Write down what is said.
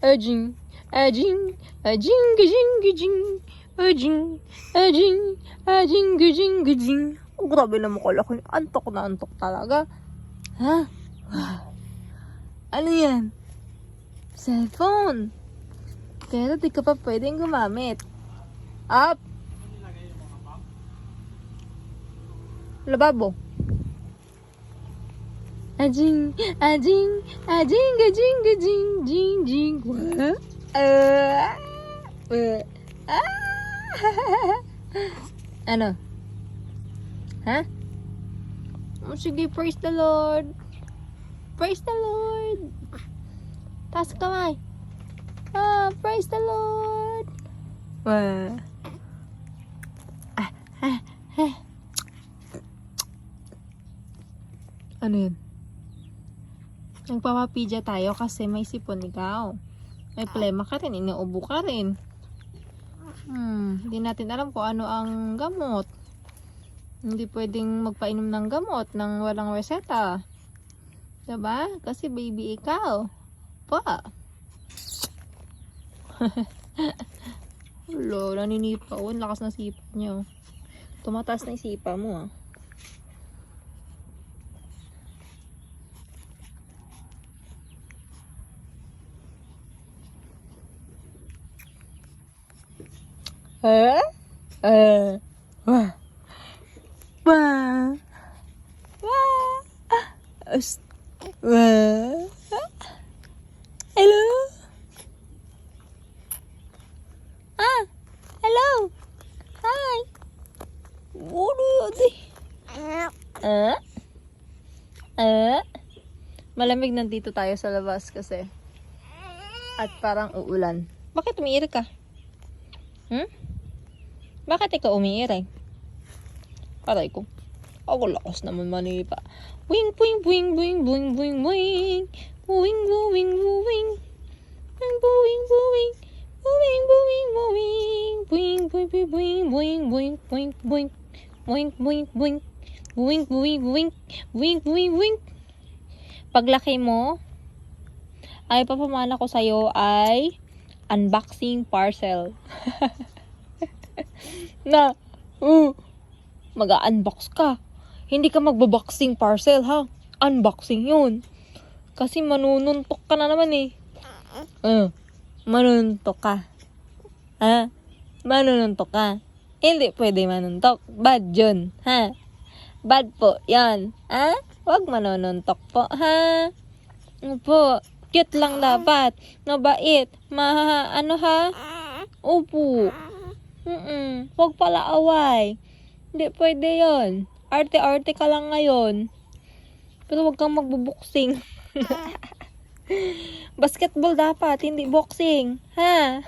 Ajing, ajing, ajing, gajing, gajing, ajing, ajing, ajing, gajing, gajing. Oh, grabe naman ko laki. Antok na antok talaga. Ha? Ano yan? Cellphone. Pero di ka pa pwedeng gumamit. Up. Lababo. Ajing, ajing, ajing, gajing, gajing, jing, jing. What? Ano? Ha? Oh, sige, praise the Lord. Praise the Lord. Taas kamay. Praise the Lord. Ano yun? Nagpapapidya tayo kasi may sipon ikaw. May plema ka rin, inuubo ka rin. Hindi natin alam kung ano ang gamot. Hindi pwedeng magpainom ng gamot nang walang reseta. Diba? Kasi baby ikaw. Pa. Hello, naninipa. Ang lakas ng sipa niyo. Tumataas na yung sipa mo Hello? Hello? Hi? Malamig nandito tayo sa labas kasi. At parang uulan. Bakit umiirik ka? Bakit ikaw umiirik? Aray ko. Ako lakas naman manipa. Wing, wing, wing, wing, wing, wing, wing. Wing, wing, wing. Wing, wing, wing. Wing, wing, wing. Wing, wing, wing, wing, wing, wing, wing. Wing, wing, wing. Wing, wing, wing. Wing, wing, wing. Paglaki mo, ay papamana ko sa'yo ay unboxing parcel. Na, mag-unbox ka. Hindi ka magbaboxing parcel, ha? Unboxing yun. Kasi manununtok ka na naman eh. Manununtok ka. Ha? Manununtok ka. Hindi pwede manuntok. Bad yun, ha? Bad po yan. Ha? Huwag manununtok po, ha? Opo. Cute lang dapat. Mabait. Ano ha? Opo. Huwag pala away. Hindi pwede yon. Arte-arte ka lang ngayon. Pero huwag kang magbuboxing. Basketball dapat, hindi boxing. Ha?